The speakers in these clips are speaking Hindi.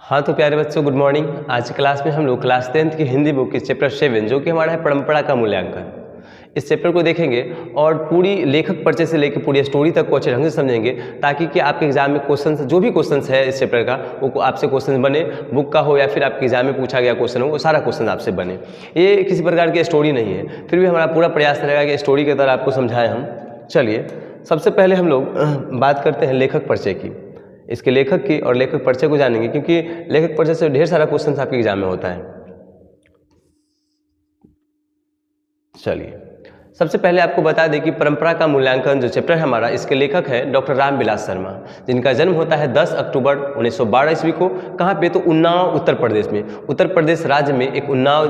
हाँ तो प्यारे बच्चों, गुड मॉर्निंग। आज की क्लास में हम लोग क्लास 10th की हिंदी बुक के चैप्टर 7 जो कि हमारा है परंपरा का मूल्यांकन, इस चैप्टर को देखेंगे और पूरी लेखक परिचय से लेकर पूरी स्टोरी तक को अच्छे ढंग से समझेंगे, ताकि कि आपके एग्जाम में क्वेश्चन जो भी क्वेश्चन है इस चैप्टर का वो आपसे क्वेश्चन बने, बुक का हो या फिर आपके एग्जाम में पूछा गया क्वेश्चन हो, वो सारा क्वेश्चन आपसे बने। ये किसी प्रकार की स्टोरी नहीं है, फिर भी हमारा पूरा प्रयास रहेगा कि स्टोरी की तरह आपको समझाएं हम। चलिए सबसे पहले हम लोग बात करते हैं लेखक परिचय की, इसके लेखक की और लेखक परिचय को जानेंगे, क्योंकि लेखक परिचय से ढेर सारा क्वेश्चन आपके एग्जाम में होता है। चलिए सबसे पहले आपको बता दें कि परंपरा का मूल्यांकन जो चैप्टर है हमारा, इसके लेखक है डॉक्टर रामविलास शर्मा, जिनका जन्म होता है 10 अक्टूबर 1912 ईस्वी को। कहाँ पे? तो उन्नाव उत्तर प्रदेश में, उत्तर प्रदेश राज्य में एक उन्नाव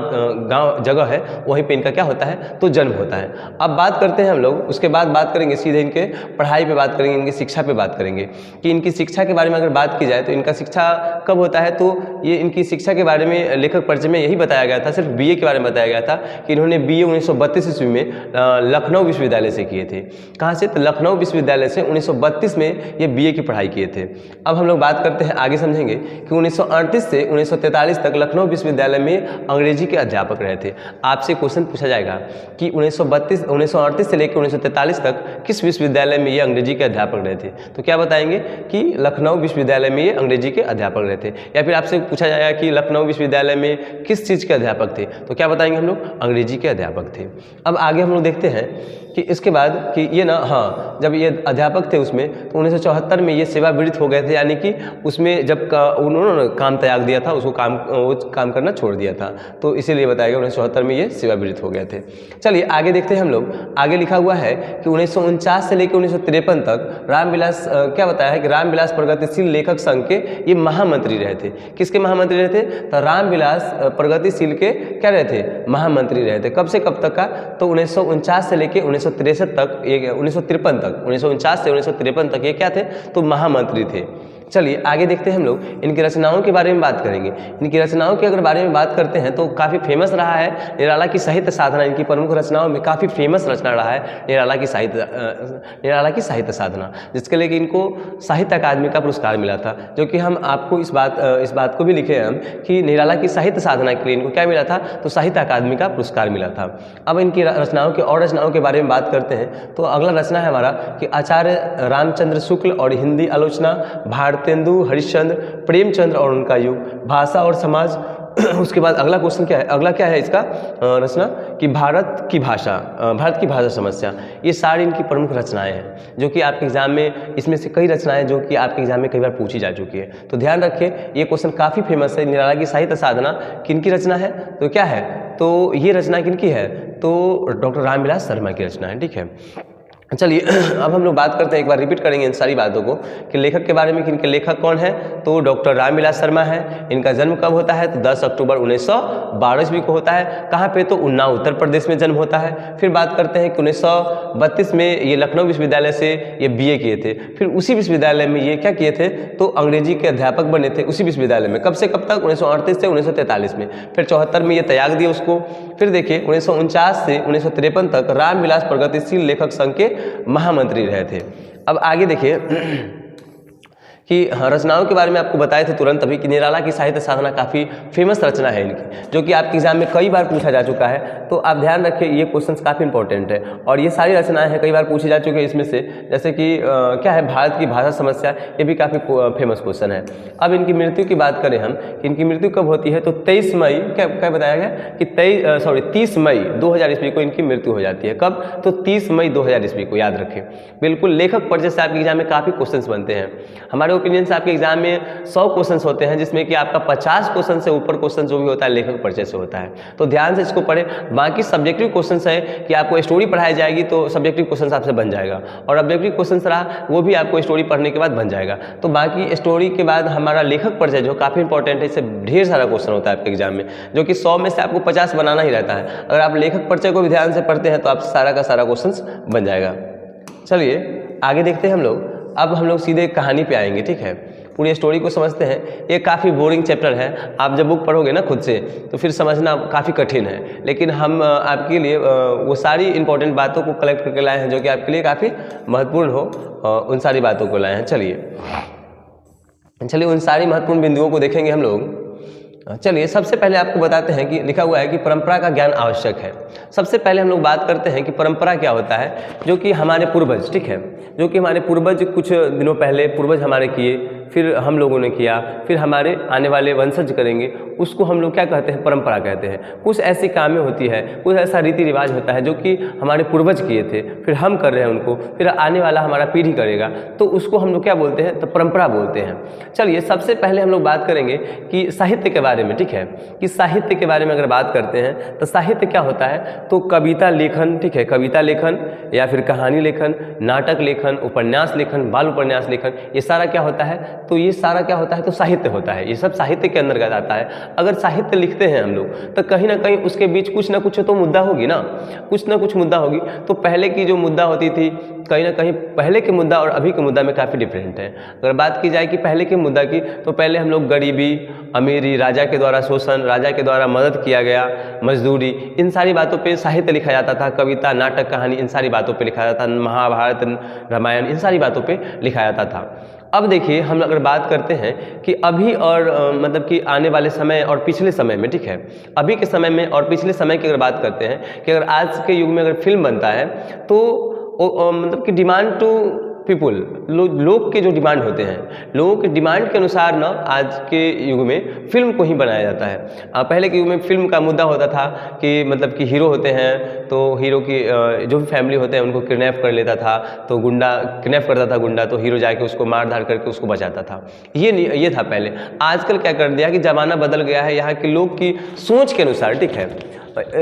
गांव जगह है, वहीं पे इनका क्या होता है तो जन्म होता है। अब बात करते हैं हम लोग, उसके बाद बात करेंगे सीधे इनके पढ़ाई पे बात करेंगे, इनकी शिक्षा पे बात करेंगे कि इनकी शिक्षा के बारे में अगर बात की जाए तो इनका शिक्षा कब होता है। तो ये इनकी शिक्षा के बारे में लेखक परिचय में यही बताया गया था, सिर्फ बीए के बारे में बताया गया था कि इन्होंने बीए 1932 ईस्वी में लखनऊ विश्वविद्यालय से किए थे। कहाँ से? तो लखनऊ विश्वविद्यालय से 1932 में ये बीए की पढ़ाई किए थे। अब हम लोग बात करते हैं, आगे समझेंगे कि 1938 से 1943 तक लखनऊ विश्वविद्यालय में अंग्रेजी के अध्यापक रहे थे। आपसे क्वेश्चन पूछा जाएगा कि 1938 से लेकर 1943 तक किस विश्वविद्यालय में ये अंग्रेजी के अध्यापक रहे थे, तो क्या बताएंगे कि लखनऊ विश्वविद्यालय में ये अंग्रेजी के अध्यापक रहे थे। या फिर आपसे पूछा जाएगा कि लखनऊ विश्वविद्यालय में किस चीज़ के अध्यापक थे, तो क्या बताएंगे हम लोग? अंग्रेजी के अध्यापक थे। अब आगे हम लोग देखते हैं कि इसके बाद कि ये ना, हाँ, जब ये अध्यापक थे उसमें तो 1974 में ये सेवानिवृत्त हो गए थे, यानी कि उसमें जब उन्होंने काम त्याग दिया था, उसको काम करना छोड़ दिया था, तो इसीलिए बताया गया 1974 में ये सेवानिवृत्त हो गए थे। चलिए आगे देखते हैं हम लोग। आगे लिखा हुआ है कि 1949 से लेकर 1953 तक रामविलास क्या बताया है कि रामविलास प्रगतिशील लेखक संघ के ये महामंत्री रहे थे। किसके महामंत्री रहे थे? तो रामविलास प्रगतिशील के क्या रहे थे? महामंत्री रहे थे। कब से कब तक का? तो 1949 से लेकर 1963 तक, 1953 तक, 1949 से 1953 तक ये क्या थे? तो महामंत्री थे। चलिए आगे देखते हैं हम लोग, इनकी रचनाओं के बारे में बात करेंगे। इनकी रचनाओं के अगर बारे में बात करते हैं तो काफ़ी फेमस रहा है निराला की साहित्य साधना। इनकी प्रमुख रचनाओं में काफ़ी फेमस रचना रहा है निराला की साहित्य साधना, जिसके लिए कि इनको साहित्य अकादमी का पुरस्कार मिला था, जो कि हम आपको इस बात को भी लिखे हैं हम कि निराला की साहित्य साधना के लिए इनको क्या मिला था? तो साहित्य अकादमी का पुरस्कार मिला था। अब इनकी रचनाओं के और रचनाओं के बारे में बात करते हैं तो अगला रचना है हमारा कि आचार्य रामचंद्र शुक्ल और हिंदी आलोचना, भारतेंदु हरिश्चंद्र, प्रेमचंद्र और उनका युग, भाषा और समाज। उसके बाद अगला क्वेश्चन क्या है? अगला क्या है इसका रचना कि भारत की भाषा समस्या। ये सारी इनकी प्रमुख रचनाएं हैं, जो कि आपके एग्जाम में इसमें से कई रचनाएं जो कि आपके एग्जाम में कई बार पूछी जा चुकी है, तो ध्यान रखिए ये क्वेश्चन काफ़ी फेमस है। निराला की साहित्य साधना किनकी रचना है? तो क्या है? तो ये रचना किनकी है? तो डॉक्टर रामविलास शर्मा की रचना है। ठीक है, चलिए अब हम लोग बात करते हैं, एक बार रिपीट करेंगे इन सारी बातों को कि लेखक के बारे में कि इनके लेखक कौन है। तो डॉक्टर रामविलास शर्मा है। इनका जन्म कब होता है? तो 10 अक्टूबर 1912 ईस्वी को होता है। कहाँ पे? तो उन्नाव उत्तर प्रदेश में जन्म होता है। फिर बात करते हैं कि 1932 में ये लखनऊ विश्वविद्यालय से ये बीए किए थे। फिर उसी विश्वविद्यालय में ये क्या किए थे? तो अंग्रेजी के अध्यापक बने थे उसी विश्वविद्यालय में। कब से कब तक? 1938 से 1943 में। फिर 74 में ये त्याग दिया उसको। फिर देखिए 1949 से 1953 तक रामविलास प्रगतिशील लेखक संघ के महामंत्री रहे थे। अब आगे देखिए कि रचनाओं के बारे में आपको बताए थे तुरंत अभी कि निराला की साहित्य साधना काफ़ी फेमस रचना है इनकी, जो कि आपके एग्जाम में कई बार पूछा जा चुका है। तो आप ध्यान रखिए ये क्वेश्चंस काफ़ी इंपॉर्टेंट है और ये सारी रचनाएं हैं कई बार पूछी जा चुकी है इसमें से। जैसे कि क्या है? भारत की भाषा समस्या, ये भी काफ़ी फेमस क्वेश्चन है। अब इनकी मृत्यु की बात करें हम कि इनकी मृत्यु कब होती है? तो 23 मई क्या बताया गया कि 30 मई 2000 ईस्वी को इनकी मृत्यु हो जाती है। कब? तो 30 मई 2000 ईस्वी को, याद रखें बिल्कुल। लेखक परिचय से आपके एग्जाम में काफ़ी क्वेश्चन बनते हैं। हमारे ओपिनियन से आपके एग्जाम में 100 क्वेश्चंस होते हैं, जिसमें कि आपका 50 क्वेश्चन से ऊपर क्वेश्चन जो भी होता है लेखक परिचय से होता है, तो ध्यान से इसको पढ़ें। बाकी सब्जेक्टिव क्वेश्चंस है कि आपको स्टोरी पढ़ाई जाएगी तो सब्जेक्टिव क्वेश्चंस आपसे बन जाएगा, और ऑब्जेक्टिव क्वेश्चंस रहा वो भी आपको स्टोरी पढ़ने के बाद बन जाएगा। तो बाकी स्टोरी के बाद हमारा लेखक परिचय जो काफ़ी इंपॉर्टेंट है, इससे ढेर सारा क्वेश्चन होता है आपके एग्जाम में, जो कि 100 में से आपको 50 बनाना ही रहता है। अगर आप लेखक परिचय को भी ध्यान से पढ़ते हैं तो आप सारा का सारा क्वेश्चन बन जाएगा। चलिए आगे देखते हैं हम लोग। अब हम लोग सीधे कहानी पे आएंगे। ठीक है, पूरी स्टोरी को समझते हैं। ये काफ़ी बोरिंग चैप्टर है, आप जब बुक पढ़ोगे ना खुद से तो फिर समझना काफ़ी कठिन है, लेकिन हम आपके लिए वो सारी इंपॉर्टेंट बातों को कलेक्ट करके लाए हैं जो कि आपके लिए काफ़ी महत्वपूर्ण हो, उन सारी बातों को लाए हैं। चलिए चलिए उन सारी महत्वपूर्ण बिंदुओं को देखेंगे हम लोग। चलिए सबसे पहले आपको बताते हैं कि लिखा हुआ है कि परंपरा का ज्ञान आवश्यक है। सबसे पहले हम लोग बात करते हैं कि परंपरा क्या होता है, जो कि हमारे पूर्वज, ठीक है, जो कि हमारे पूर्वज कुछ दिनों पहले पूर्वज हमारे किए, फिर हम लोगों ने किया, फिर हमारे आने वाले वंशज करेंगे, उसको हम लोग क्या कहते हैं, परंपरा कहते हैं। कुछ ऐसी कामें होती है, कुछ ऐसा रीति रिवाज होता है जो कि हमारे पूर्वज किए थे, फिर हम कर रहे हैं उनको, फिर आने वाला हमारा पीढ़ी करेगा, तो उसको हम लोग क्या बोलते हैं, तो परंपरा बोलते हैं। चलिए सबसे पहले हम लोग बात करेंगे कि साहित्य के बारे में, ठीक है, कि साहित्य के बारे में अगर बात करते हैं तो साहित्य क्या होता है, तो कविता लेखन, ठीक है, कविता लेखन या फिर कहानी लेखन, नाटक लेखन, उपन्यास लेखन, बाल उपन्यास लेखन, ये सारा क्या होता है, तो ये सारा क्या होता है, तो साहित्य होता है। ये सब साहित्य के अंतर्गत आता है। अगर साहित्य लिखते हैं हम लोग तो कहीं ना कहीं उसके बीच कुछ ना कुछ तो मुद्दा होगी ना, कुछ ना कुछ मुद्दा होगी। तो पहले की जो मुद्दा होती थी, कहीं ना कहीं पहले के मुद्दा और अभी के मुद्दा में काफ़ी डिफरेंट है। अगर बात की जाए कि पहले के मुद्दा की, तो पहले हम लोग गरीबी, अमीरी, राजा के द्वारा शोषण, राजा के द्वारा मदद किया गया, मजदूरी, इन सारी बातों पे साहित्य लिखा जाता था। कविता, नाटक, कहानी, इन सारी बातों पे लिखा जाता था। महाभारत, रामायण, इन सारी बातों पे लिखा जाता था। अब देखिए हम अगर बात करते हैं कि अभी और मतलब कि आने वाले समय और पिछले समय में, ठीक है, अभी के समय में और पिछले समय की अगर बात करते हैं कि अगर आज के युग में अगर फिल्म बनता है तो मतलब कि डिमांड टू पीपुल, लोग के जो डिमांड होते हैं, लोगों के डिमांड के अनुसार ना आज के युग में फिल्म को ही बनाया जाता है। पहले के युग में फिल्म का मुद्दा होता था कि मतलब कि हीरो होते हैं तो हीरो की जो भी फैमिली होते हैं उनको किडनैप कर लेता था, तो गुंडा किडनैप करता था गुंडा, तो हीरो जाके उसको मार धार करके उसको बचाता था। ये था पहले। आजकल क्या कर दिया कि ज़माना बदल गया है, यहाँ के लोग की सोच के अनुसार, ठीक है,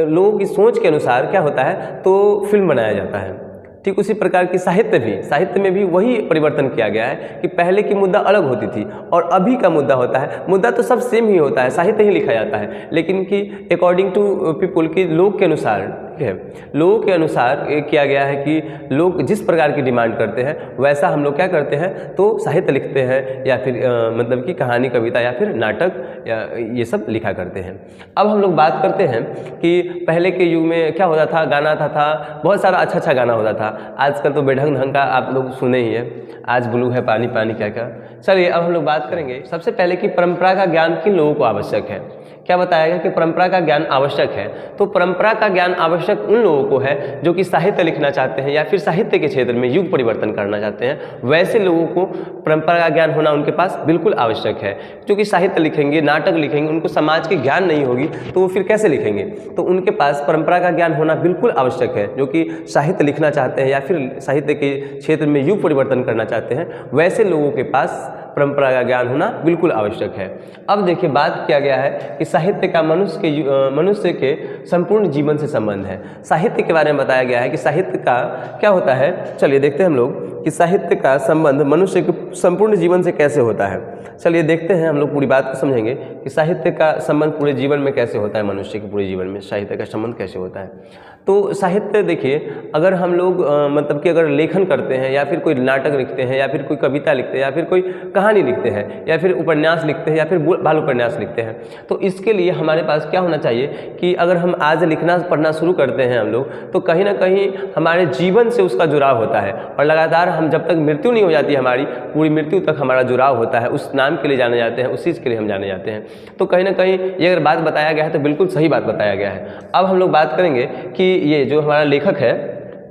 लोगों की सोच के अनुसार क्या होता है, तो फिल्म बनाया जाता है। ठीक उसी प्रकार की साहित्य में भी वही परिवर्तन किया गया है कि पहले की मुद्दा अलग होती थी और अभी का मुद्दा होता है, मुद्दा तो सब सेम ही होता है, साहित्य ही लिखा जाता है, लेकिन कि अकॉर्डिंग टू पीपुल, की लोग के अनुसार, ठीक है, लोगों के अनुसार किया गया है कि लोग जिस प्रकार की डिमांड करते हैं वैसा हम लोग क्या करते हैं, तो साहित्य लिखते हैं या फिर मतलब कि कहानी, कविता या फिर नाटक या ये सब लिखा करते हैं। अब हम लोग बात करते हैं कि पहले के युग में क्या होता था, गाना था बहुत सारा अच्छा गाना होता था। आजकल तो बेढंग ढंग का आप लोग सुने ही है, आज ब्लू है पानी पानी क्या क्या। चलिए अब हम लोग बात करेंगे सबसे पहले कि परंपरा का ज्ञान किन लोगों को आवश्यक है। क्या बताया गया कि परंपरा का ज्ञान आवश्यक है, तो परंपरा का ज्ञान आवश्यक उन लोगों को है जो कि साहित्य लिखना चाहते हैं या फिर साहित्य के क्षेत्र में युग परिवर्तन करना चाहते हैं। वैसे लोगों को परंपरा का ज्ञान होना उनके पास बिल्कुल आवश्यक है। जो कि साहित्य लिखेंगे, नाटक लिखेंगे, उनको समाज की ज्ञान नहीं होगी तो वो फिर कैसे लिखेंगे, तो उनके पास परंपरा का ज्ञान होना बिल्कुल आवश्यक है। जो कि साहित्य लिखना चाहते हैं या फिर साहित्य के क्षेत्र में युग परिवर्तन करना चाहते हैं, वैसे लोगों के पास परंपरा का ज्ञान होना बिल्कुल आवश्यक है। अब देखिए बात किया गया है कि साहित्य का मनुष्य के संपूर्ण जीवन से संबंध है। साहित्य के बारे में बताया गया है कि साहित्य का क्या होता है। चलिए देखते हैं हम लोग कि साहित्य का संबंध मनुष्य के संपूर्ण जीवन से कैसे होता है। चलिए देखते हैं हम लोग, पूरी बात को समझेंगे कि साहित्य का संबंध पूरे जीवन में कैसे होता है, मनुष्य के पूरे जीवन में साहित्य का संबंध कैसे होता है। तो साहित्य देखिए, अगर हम लोग मतलब कि अगर लेखन करते हैं या फिर कोई नाटक लिखते हैं या फिर कोई कविता लिखते हैं या फिर कोई कहानी लिखते हैं या फिर उपन्यास लिखते हैं या फिर बाल उपन्यास लिखते हैं, तो इसके लिए हमारे पास क्या होना चाहिए कि अगर हम आज लिखना पढ़ना शुरू करते हैं हम लोग, तो कहीं ना कहीं हमारे जीवन से उसका जुड़ाव होता है और लगातार हम जब तक मृत्यु नहीं हो जाती हमारी, पूरी मृत्यु तक हमारा जुड़ाव होता है, उस नाम के लिए जाने जाते हैं, उस चीज़ के लिए हम जाने जाते हैं। तो कहीं ना कहीं ये अगर बात बताया गया है तो बिल्कुल सही बात बताया गया है। अब हम लोग बात करेंगे कि ये जो हमारा लेखक है,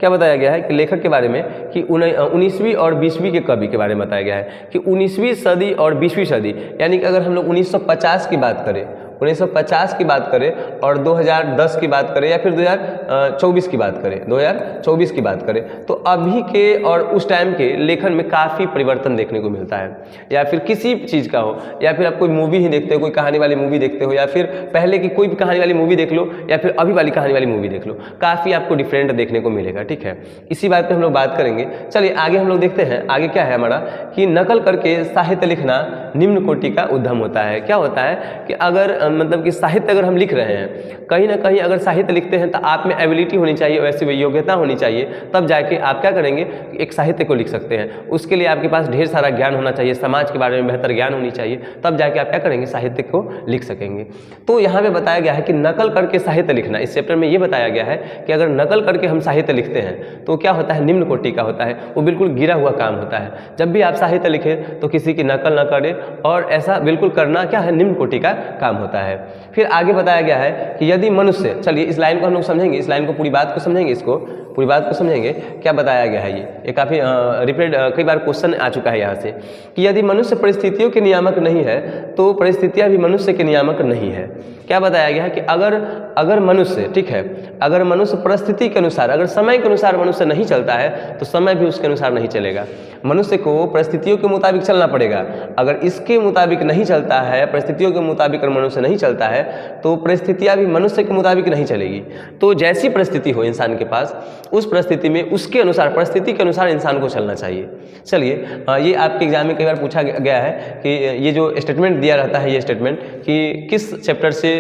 क्या बताया गया है कि लेखक के बारे में कि 19वीं और 20वीं के कवि के बारे में बताया गया है कि 19वीं सदी और 20वीं सदी, यानी कि अगर हम लोग 1950 की बात करें, 1950 की बात करें और 2010 की बात करें या फिर 2024 की बात करें, 2024 की बात करें, तो अभी के और उस टाइम के लेखन में काफ़ी परिवर्तन देखने को मिलता है। या फिर किसी चीज़ का हो, या फिर आप कोई मूवी ही देखते हो, कोई कहानी वाली मूवी देखते हो, या फिर पहले की कोई भी कहानी वाली मूवी देख लो या फिर अभी वाली कहानी वाली मूवी देख लो, काफ़ी आपको डिफरेंट देखने को मिलेगा। ठीक है, इसी बात पर हम लोग बात करेंगे। चलिए आगे हम लोग देखते हैं, आगे क्या है हमारा कि नकल करके साहित्य लिखना निम्न कोटि का उद्यम होता है। क्या होता है कि अगर मतलब कि साहित्य अगर हम लिख रहे हैं, कहीं ना कहीं अगर साहित्य लिखते हैं तो आप में एबिलिटी होनी चाहिए, वैसे योग्यता होनी चाहिए, तब जाके आप क्या करेंगे, एक साहित्य को लिख सकते हैं। उसके लिए आपके पास ढेर सारा ज्ञान होना चाहिए, समाज के बारे में बेहतर ज्ञान होनी चाहिए, तब जाके आप क्या करेंगे, साहित्य को लिख सकेंगे। तो यहाँ पे बताया गया है कि नकल करके साहित्य लिखना, इस चैप्टर में ये बताया गया है कि अगर नकल करके हम साहित्य लिखते हैं तो क्या होता है, निम्न कोटि का होता है, वो बिल्कुल गिरा हुआ काम होता है। जब भी आप साहित्य लिखें तो किसी की नकल न करें और ऐसा बिल्कुल करना क्या है, निम्न कोटि का काम होता है। फिर आगे बताया गया है कि यदि मनुष्य, चलिए इस लाइन को हम लोग समझेंगे, इस लाइन को पूरी बात को समझेंगे, इसको पूरी बात को समझेंगे। क्या बताया गया है ये काफ़ी रिपीट कई बार क्वेश्चन आ चुका है यहाँ से कि यदि मनुष्य परिस्थितियों के नियामक नहीं है तो परिस्थितियाँ भी मनुष्य के नियामक नहीं है। क्या बताया गया है कि अगर मनुष्य, ठीक है, अगर मनुष्य परिस्थिति के अनुसार, अगर समय के अनुसार मनुष्य नहीं चलता है तो समय भी उसके अनुसार नहीं चलेगा। मनुष्य को परिस्थितियों के मुताबिक चलना पड़ेगा। अगर इसके मुताबिक नहीं चलता है, परिस्थितियों के मुताबिक अगर मनुष्य नहीं चलता है तो परिस्थितियाँ भी मनुष्य के मुताबिक नहीं चलेगी। तो जैसी परिस्थिति हो इंसान के पास, उस परिस्थिति में उसके अनुसार, परिस्थिति के अनुसार इंसान को चलना चाहिए। चलिए ये आपके एग्जाम में कई बार पूछा गया है कि ये जो स्टेटमेंट दिया रहता है, ये स्टेटमेंट कि किस चैप्टर से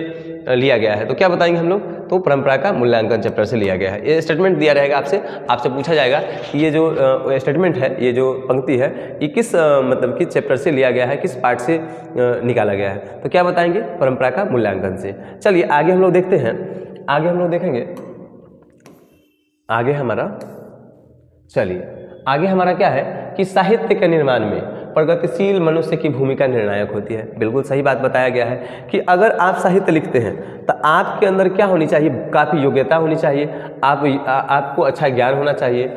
लिया गया है, तो क्या बताएंगे हम लोग, तो परंपरा का मूल्यांकन चैप्टर से लिया गया है। ये स्टेटमेंट दिया रहेगा आपसे पूछा जाएगा कि ये जो स्टेटमेंट है, ये जो पंक्ति है, ये किस मतलब किस चैप्टर से लिया गया है, किस पार्ट से निकाला गया है, तो क्या बताएंगे, परंपरा का मूल्यांकन से। चलिए आगे हम लोग देखते हैं, आगे हम लोग देखेंगे, आगे हमारा क्या है कि साहित्य के निर्माण में प्रगतिशील मनुष्य की भूमिका निर्णायक होती है। बिल्कुल सही बात बताया गया है कि अगर आप साहित्य लिखते हैं तो आपके अंदर क्या होनी चाहिए, काफ़ी योग्यता होनी चाहिए, आपको अच्छा ज्ञान होना चाहिए।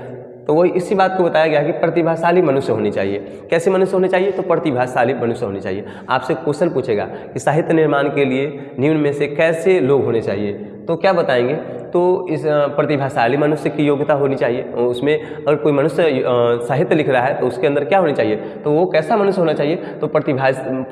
तो वही इसी बात को बताया गया है कि प्रतिभाशाली मनुष्य होनी चाहिए। कैसे मनुष्य होने चाहिए, तो प्रतिभाशाली मनुष्य होने चाहिए। आपसे क्वेश्चन पूछेगा कि साहित्य निर्माण के लिए निम्न में से कैसे लोग होने चाहिए, तो क्या बताएंगे, तो इस प्रतिभाशाली मनुष्य की योग्यता होनी चाहिए। उसमें अगर कोई मनुष्य साहित्य लिख रहा है तो उसके अंदर क्या होनी चाहिए, तो वो कैसा मनुष्य होना चाहिए, तो प्रतिभाशाली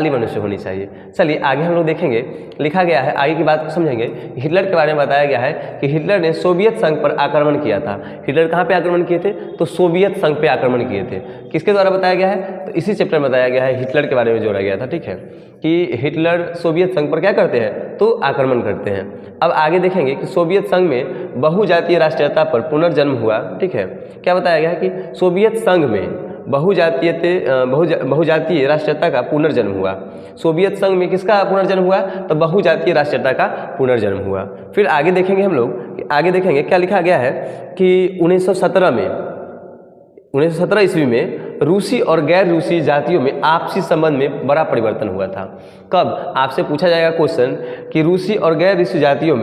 मनुष्य होनी चाहिए। चलिए आगे हम लोग देखेंगे, लिखा गया है, आगे की बात को समझेंगे। हिटलर के बारे में बताया गया है कि हिटलर ने सोवियत संघ पर आक्रमण किया था। हिटलर कहाँ पे आक्रमण किए थे, तो सोवियत संघ पे आक्रमण किए थे। किसके द्वारा बताया गया है, तो इसी चैप्टर में बताया गया है, हिटलर के बारे में जोड़ा गया था। ठीक है, कि हिटलर सोवियत संघ पर क्या करते हैं, तो आक्रमण करते हैं। अब आगे देखेंगे कि सोवियत संघ में बहुजातीय राष्ट्रीयता पर पुनर्जन्म हुआ। ठीक है, क्या बताया गया है कि सोवियत संघ में बहुजातीय राष्ट्रीयता का पुनर्जन्म हुआ। सोवियत संघ में किसका पुनर्जन्म हुआ, तो बहुजातीय राष्ट्रीयता का पुनर्जन्म हुआ। फिर आगे देखेंगे हम लोग, आगे देखेंगे क्या लिखा गया है कि 1917 ईस्वी में रूसी और गैर रूसी जातियों में आपसी संबंध में बड़ा परिवर्तन हुआ था। कब, आपसे पूछा जाएगा क्वेश्चन कि रूसी और गैर रूसी जातियों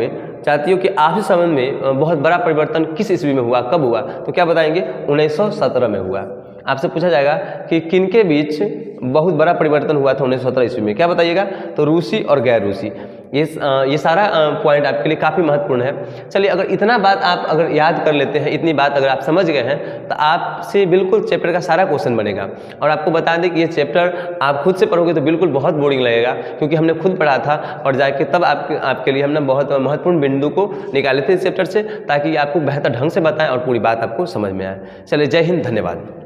के आपसी संबंध में बहुत बड़ा परिवर्तन किस ईस्वी में हुआ, कब हुआ, तो क्या बताएंगे, 1917 में हुआ। आपसे पूछा जाएगा कि किनके बीच बहुत बड़ा परिवर्तन हुआ था 1917 ईस्वी में, क्या बताइएगा, तो रूसी और गैर रूसी। ये सारा पॉइंट आपके लिए काफ़ी महत्वपूर्ण है। चलिए अगर इतना बात आप अगर याद कर लेते हैं, इतनी बात अगर आप समझ गए हैं, तो आपसे बिल्कुल चैप्टर का सारा क्वेश्चन बनेगा। और आपको बता दें कि ये चैप्टर आप खुद से पढ़ोगे तो बिल्कुल बहुत बोरिंग लगेगा, क्योंकि हमने खुद पढ़ा था और जाके तब आपके लिए हमने बहुत महत्वपूर्ण बिंदु को निकाले थे इस चैप्टर से, ताकि आपको बेहतर ढंग से बताएं और पूरी बात आपको समझ में आए। चलिए, जय हिंद, धन्यवाद।